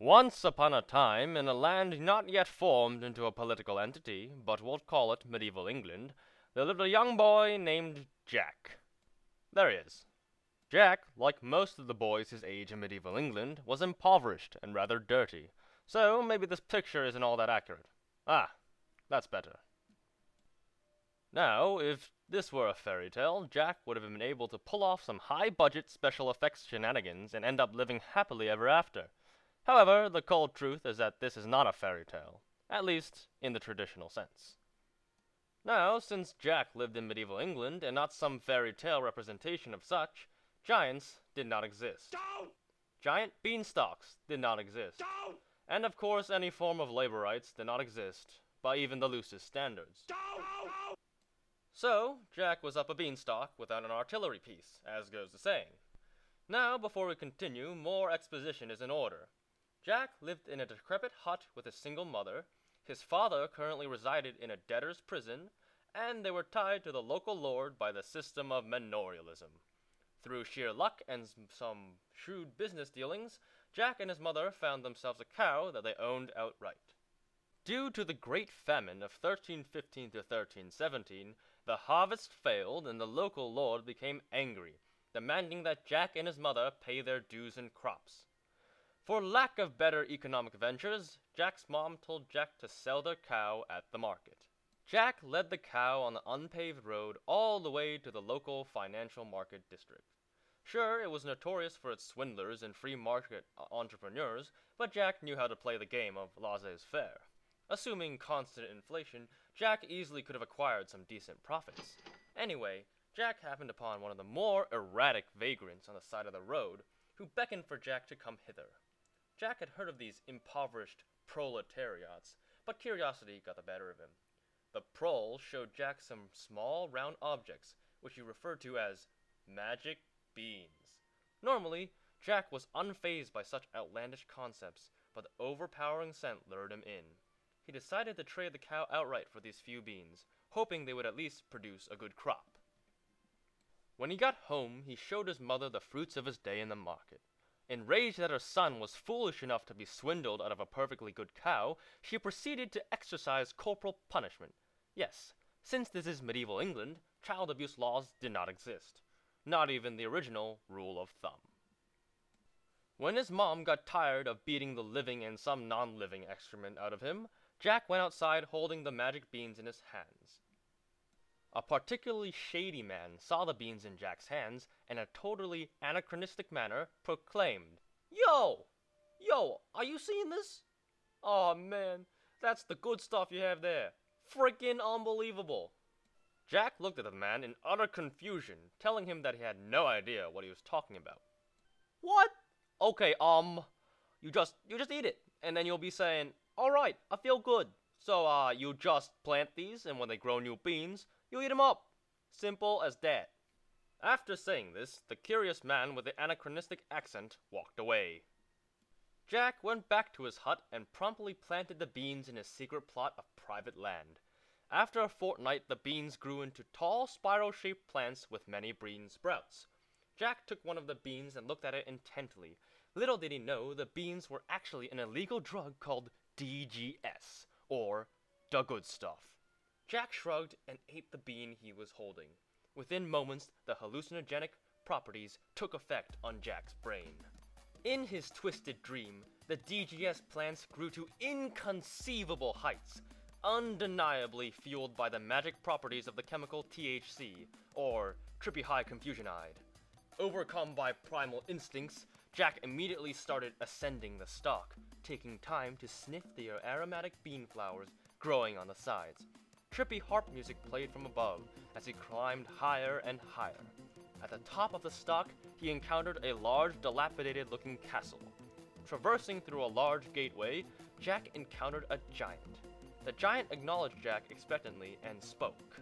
Once upon a time, in a land not yet formed into a political entity, but we'll call it medieval England, there lived a young boy named Jack. There he is. Jack, like most of the boys his age in medieval England, was impoverished and rather dirty, so maybe this picture isn't all that accurate. Ah, that's better. Now, if this were a fairy tale, Jack would have been able to pull off some high-budget special effects shenanigans and end up living happily ever after. However, the cold truth is that this is not a fairy tale, at least in the traditional sense. Now, since Jack lived in medieval England and not some fairy tale representation of such, giants did not exist. Don't! Giant beanstalks did not exist. Don't! And of course, any form of labor rights did not exist, by even the loosest standards. Don't! So, Jack was up a beanstalk without an artillery piece, as goes the saying. Now, before we continue, more exposition is in order. Jack lived in a decrepit hut with a single mother, his father currently resided in a debtor's prison, and they were tied to the local lord by the system of manorialism. Through sheer luck and some shrewd business dealings, Jack and his mother found themselves a cow that they owned outright. Due to the Great Famine of 1315 to 1317, the harvest failed and the local lord became angry, demanding that Jack and his mother pay their dues and crops. For lack of better economic ventures, Jack's mom told Jack to sell their cow at the market. Jack led the cow on the unpaved road all the way to the local financial market district. Sure, it was notorious for its swindlers and free market entrepreneurs, but Jack knew how to play the game of laissez-faire. Assuming constant inflation, Jack easily could have acquired some decent profits. Anyway, Jack happened upon one of the more erratic vagrants on the side of the road, who beckoned for Jack to come hither. Jack had heard of these impoverished proletariats, but curiosity got the better of him. The prole showed Jack some small round objects, which he referred to as magic beans. Normally, Jack was unfazed by such outlandish concepts, but the overpowering scent lured him in. He decided to trade the cow outright for these few beans, hoping they would at least produce a good crop. When he got home, he showed his mother the fruits of his day in the market. Enraged that her son was foolish enough to be swindled out of a perfectly good cow, she proceeded to exercise corporal punishment. Yes, since this is medieval England, child abuse laws did not exist. Not even the original rule of thumb. When his mom got tired of beating the living and some non-living excrement out of him, Jack went outside holding the magic beans in his hands. A particularly shady man saw the beans in Jack's hands and in a totally anachronistic manner proclaimed, Yo! Yo, are you seeing this? Aw man, that's the good stuff you have there. Freaking unbelievable. Jack looked at the man in utter confusion, telling him that he had no idea what he was talking about. What? Okay, you just eat it, and then you'll be saying, alright, I feel good. So, you just plant these, and when they grow new beans, you eat them up. Simple as that. After saying this, the curious man with the anachronistic accent walked away. Jack went back to his hut and promptly planted the beans in his secret plot of private land. After a fortnight, the beans grew into tall, spiral-shaped plants with many green sprouts. Jack took one of the beans and looked at it intently. Little did he know, the beans were actually an illegal drug called DGS, or the good stuff. Jack shrugged and ate the bean he was holding. Within moments, the hallucinogenic properties took effect on Jack's brain. In his twisted dream, the DGS plants grew to inconceivable heights, undeniably fueled by the magic properties of the chemical THC, or trippy high confusionide. Overcome by primal instincts, Jack immediately started ascending the stalk, taking time to sniff the aromatic bean flowers growing on the sides. Trippy harp music played from above as he climbed higher and higher. At the top of the stalk, he encountered a large, dilapidated-looking castle. Traversing through a large gateway, Jack encountered a giant. The giant acknowledged Jack expectantly and spoke.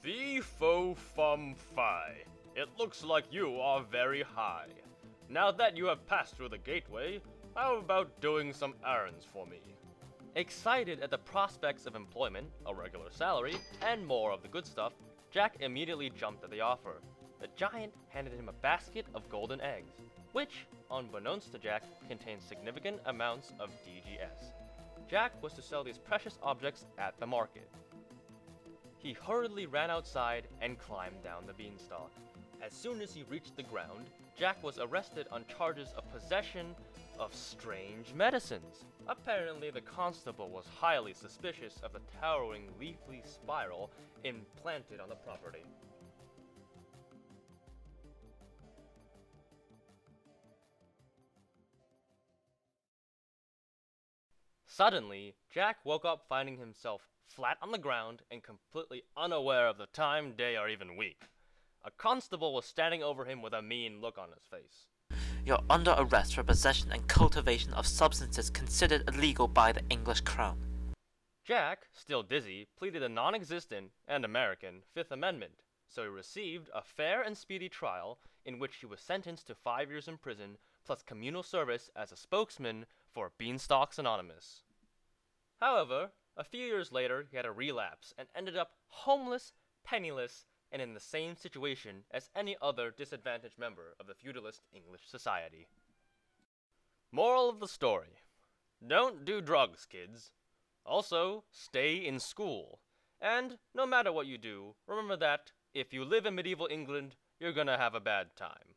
Fee, fo, fum, fi. It looks like you are very high. Now that you have passed through the gateway, how about doing some errands for me? Excited at the prospects of employment, a regular salary, and more of the good stuff, Jack immediately jumped at the offer. the giant handed him a basket of golden eggs, which, unbeknownst to Jack, contained significant amounts of DGS. Jack was to sell these precious objects at the market. He hurriedly ran outside and climbed down the beanstalk. As soon as he reached the ground, Jack was arrested on charges of possession of strange medicines. Apparently, the constable was highly suspicious of the towering leafy spiral implanted on the property. Suddenly, Jack woke up finding himself flat on the ground and completely unaware of the time, day, or even week. A constable was standing over him with a mean look on his face. You're under arrest for possession and cultivation of substances considered illegal by the English Crown. Jack, still dizzy, pleaded the non-existent and American Fifth Amendment, so he received a fair and speedy trial in which he was sentenced to 5 years in prison plus communal service as a spokesman for Beanstalks Anonymous. However, a few years later he had a relapse and ended up homeless, penniless, and in the same situation as any other disadvantaged member of the feudalist English society. Moral of the story: don't do drugs, kids. Also, stay in school. And no matter what you do, remember that if you live in medieval England, you're gonna have a bad time.